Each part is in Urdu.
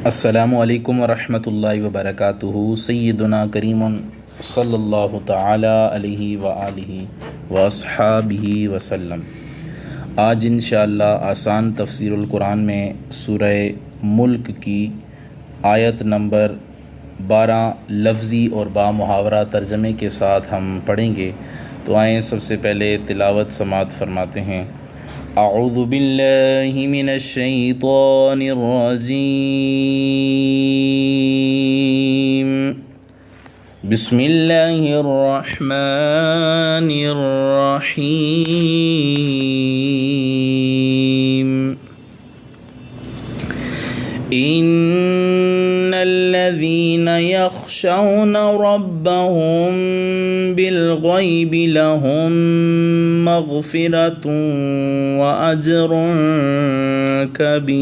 السلام علیکم ورحمۃ اللہ وبرکاتہ۔ سیدنا کریم صلی اللہ تعالی علیہ وآلہ واصحابہ وسلم۔ آج انشاءاللہ آسان تفسیر القرآن میں سورہ ملک کی آیت نمبر 12 لفظی اور با محاورہ ترجمے کے ساتھ ہم پڑھیں گے، تو آئیں سب سے پہلے تلاوت سماعت فرماتے ہیں۔ اعوذ باللہ من الشیطان الرجیم، بسم اللہ الرحمن الرحیم۔ ان الذین یخشون ربهم بالغیب لهم مغفرۃ واجر کبیر۔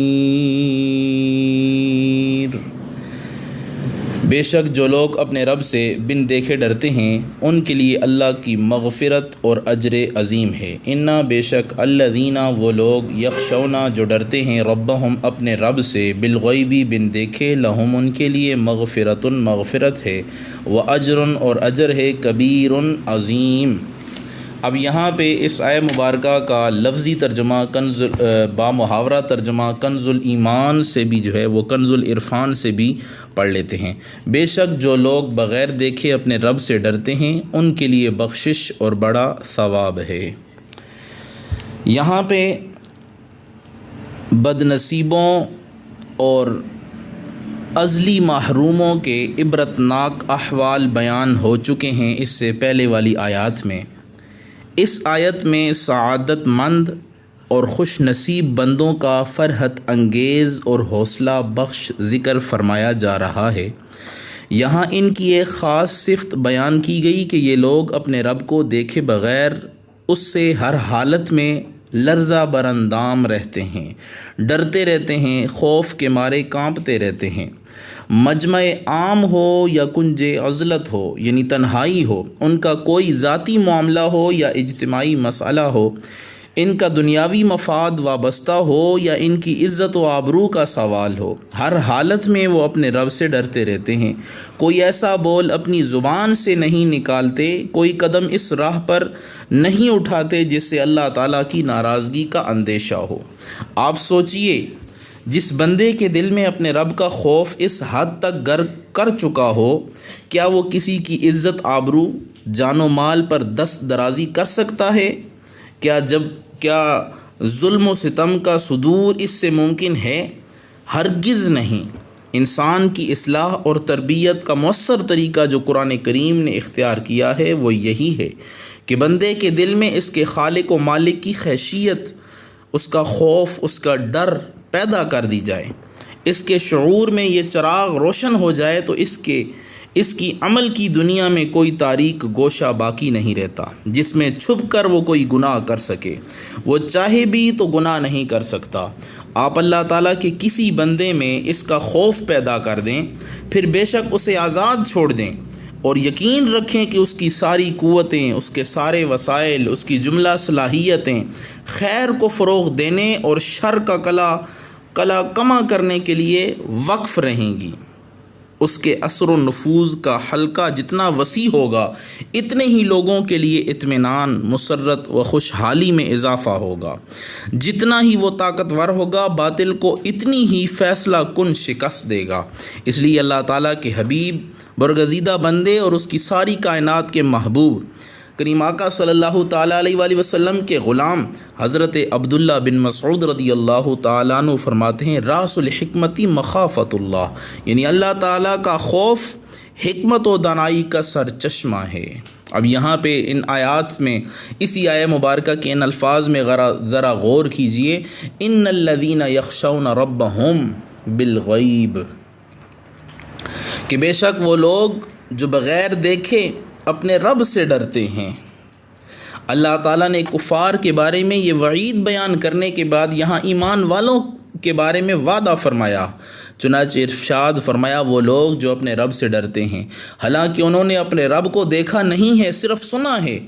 بے شک جو لوگ اپنے رب سے بن دیکھے ڈرتے ہیں ان کے لیے اللہ کی مغفرت اور اجر عظیم ہے۔ انا بے شک الذین وہ لوگ یخشونا جو ڈرتے ہیں ربہم اپنے رب سے بالغیبی بن دیکھے لہم ان کے لیے مغفرۃ مغفرت ہے، واجر اور اجر ہے کبیر عظیم۔ اب یہاں پہ اس آیہ مبارکہ کا لفظی ترجمہ با محاورہ ترجمہ کنز الایمان سے بھی جو ہے وہ کنز العرفان سے بھی پڑھ لیتے ہیں۔ بے شک جو لوگ بغیر دیکھے اپنے رب سے ڈرتے ہیں ان کے لیے بخشش اور بڑا ثواب ہے۔ یہاں پہ بد نصیبوں اور ازلی محروموں کے عبرتناک احوال بیان ہو چکے ہیں اس سے پہلے والی آیات میں۔ اس آیت میں سعادت مند اور خوش نصیب بندوں کا فرحت انگیز اور حوصلہ بخش ذکر فرمایا جا رہا ہے۔ یہاں ان کی ایک خاص صفت بیان کی گئی کہ یہ لوگ اپنے رب کو دیکھے بغیر اس سے ہر حالت میں لرزہ براندام رہتے ہیں، ڈرتے رہتے ہیں، خوف کے مارے کانپتے رہتے ہیں۔ مجمع عام ہو یا کنج عزلت ہو یعنی تنہائی ہو، ان کا کوئی ذاتی معاملہ ہو یا اجتماعی مسئلہ ہو، ان کا دنیاوی مفاد وابستہ ہو یا ان کی عزت و آبرو کا سوال ہو، ہر حالت میں وہ اپنے رب سے ڈرتے رہتے ہیں۔ کوئی ایسا بول اپنی زبان سے نہیں نکالتے، کوئی قدم اس راہ پر نہیں اٹھاتے جس سے اللہ تعالیٰ کی ناراضگی کا اندیشہ ہو۔ آپ سوچئے، جس بندے کے دل میں اپنے رب کا خوف اس حد تک غرق کر چکا ہو، کیا وہ کسی کی عزت آبرو جان و مال پر دست درازی کر سکتا ہے؟ کیا ظلم و ستم کا صدور اس سے ممکن ہے؟ ہرگز نہیں۔ انسان کی اصلاح اور تربیت کا مؤثر طریقہ جو قرآن کریم نے اختیار کیا ہے وہ یہی ہے کہ بندے کے دل میں اس کے خالق و مالک کی خشیت، اس کا خوف، اس کا ڈر پیدا کر دی جائے۔ اس کے شعور میں یہ چراغ روشن ہو جائے تو اس کی عمل کی دنیا میں کوئی تاریک گوشہ باقی نہیں رہتا جس میں چھپ کر وہ کوئی گناہ کر سکے۔ وہ چاہے بھی تو گناہ نہیں کر سکتا۔ آپ اللہ تعالیٰ کے کسی بندے میں اس کا خوف پیدا کر دیں، پھر بے شک اسے آزاد چھوڑ دیں اور یقین رکھیں کہ اس کی ساری قوتیں، اس کے سارے وسائل، اس کی جملہ صلاحیتیں خیر کو فروغ دینے اور شر کا کلا کما کرنے کے لیے وقف رہیں گی۔ اس کے اثر و نفوذ کا حلقہ جتنا وسیع ہوگا اتنے ہی لوگوں کے لیے اطمینان، مسرت و خوشحالی میں اضافہ ہوگا۔ جتنا ہی وہ طاقتور ہوگا باطل کو اتنی ہی فیصلہ کن شکست دے گا۔ اس لیے اللہ تعالیٰ کے حبیب، برگزیدہ بندے اور اس کی ساری کائنات کے محبوب کریم آقا صلی اللہ تعالیٰ علیہ وآلہ وسلم کے غلام حضرت عبداللہ بن مسعود رضی اللہ تعالیٰ عنہ فرماتے ہیں، راس الحکمت مخافت اللہ، یعنی اللہ تعالیٰ کا خوف حکمت و دانائی کا سرچشمہ ہے۔ اب یہاں پہ ان آیات میں اسی آیہ مبارکہ کے ان الفاظ میں ذرا غور کیجئے، ان الذین یخشون ربہم بالغیب، کہ بے شک وہ لوگ جو بغیر دیکھے اپنے رب سے ڈرتے ہیں۔ اللہ تعالیٰ نے کفار کے بارے میں یہ وعید بیان کرنے کے بعد یہاں ایمان والوں کے بارے میں وعدہ فرمایا۔ چنانچہ ارشاد فرمایا وہ لوگ جو اپنے رب سے ڈرتے ہیں، حالانکہ انہوں نے اپنے رب کو دیکھا نہیں ہے، صرف سنا ہے،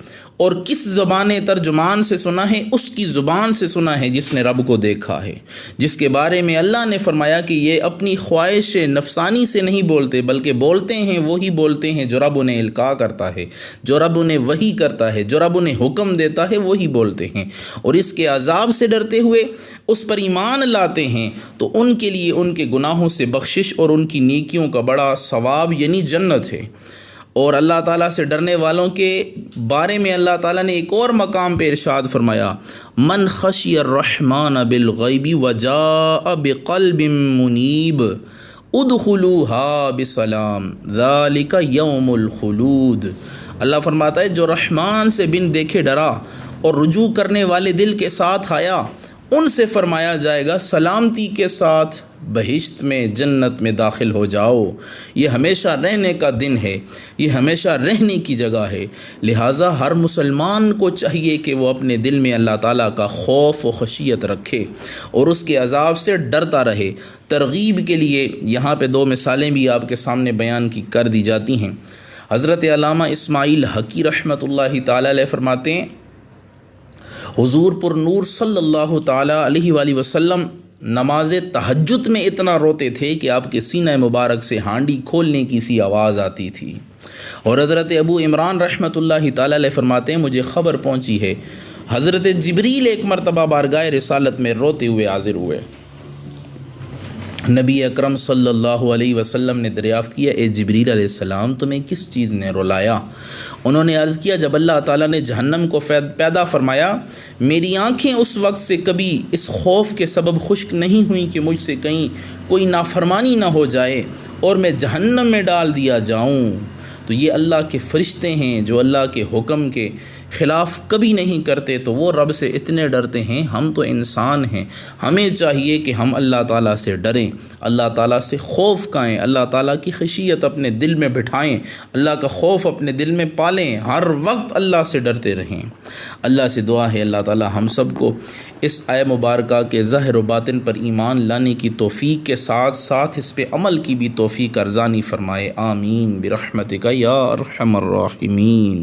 اور کس زبان ترجمان سے سنا ہے؟ اس کی زبان سے سنا ہے جس نے رب کو دیکھا ہے، جس کے بارے میں اللہ نے فرمایا کہ یہ اپنی خواہش نفسانی سے نہیں بولتے بلکہ بولتے ہیں وہی بولتے ہیں جو رب انہیں القاء کرتا ہے، جو رب انہیں وحی کرتا ہے، جو رب انہیں حکم دیتا ہے وہی بولتے ہیں، اور اس کے عذاب سے ڈرتے ہوئے اس پر ایمان لاتے ہیں تو ان کے لیے ان کے گناہوں سے بخشش اور ان کی نیکیوں کا بڑا ثواب یعنی جنت ہے۔ اور اللہ تعالیٰ سے ڈرنے والوں کے بارے میں اللہ تعالیٰ نے ایک اور مقام پہ ارشاد فرمایا، من خشی الرحمن بالغیب وجاء بقلب منیب ادخلوها بسلام ذالک یوم الخلود۔ اللہ فرماتا ہے جو رحمان سے بن دیکھے ڈرا اور رجوع کرنے والے دل کے ساتھ آیا، ان سے فرمایا جائے گا سلامتی کے ساتھ بہشت میں، جنت میں داخل ہو جاؤ۔ یہ ہمیشہ رہنے کا دن ہے، یہ ہمیشہ رہنے کی جگہ ہے، لہٰذا ہر مسلمان کو چاہیے کہ وہ اپنے دل میں اللہ تعالیٰ کا خوف و خشیت رکھے اور اس کے عذاب سے ڈرتا رہے۔ ترغیب کے لیے یہاں پہ 2 مثالیں بھی آپ کے سامنے بیان کر دی جاتی ہیں۔ حضرت علامہ اسماعیل حقی رحمۃ اللہ تعالیٰ علیہ فرماتے ہیں، حضور پر نور صلی اللہ تعالیٰ علیہ وآلہ وسلم نماز تہجد میں اتنا روتے تھے کہ آپ کے سینہ مبارک سے ہانڈی کھولنے کی سی آواز آتی تھی۔ اور حضرت ابو عمران رحمۃ اللہ تعالیٰ علیہ فرماتے ہیں، مجھے خبر پہنچی ہے حضرت جبریل ایک مرتبہ بارگاہ رسالت میں روتے ہوئے حاضر ہوئے۔ نبی اکرم صلی اللہ علیہ وسلم نے دریافت کیا، اے جبریل علیہ السلام تمہیں کس چیز نے رلایا؟ انہوں نے عرض کیا، جب اللہ تعالیٰ نے جہنم کو پیدا فرمایا، میری آنکھیں اس وقت سے کبھی اس خوف کے سبب خشک نہیں ہوئیں کہ مجھ سے کہیں کوئی نافرمانی نہ ہو جائے اور میں جہنم میں ڈال دیا جاؤں۔ تو یہ اللہ کے فرشتے ہیں جو اللہ کے حکم کے خلاف کبھی نہیں کرتے، تو وہ رب سے اتنے ڈرتے ہیں۔ ہم تو انسان ہیں، ہمیں چاہیے کہ ہم اللہ تعالیٰ سے ڈریں، اللہ تعالیٰ سے خوف کھائیں، اللہ تعالیٰ کی خشیت اپنے دل میں بٹھائیں، اللہ کا خوف اپنے دل میں پالیں، ہر وقت اللہ سے ڈرتے رہیں۔ اللہ سے دعا ہے اللہ تعالیٰ ہم سب کو اس آیہ مبارکہ کے ظاہر و باطن پر ایمان لانے کی توفیق کے ساتھ ساتھ اس پہ عمل کی بھی توفیق ارزانی فرمائے، آمین برحمتک یا ارحم الراحمین۔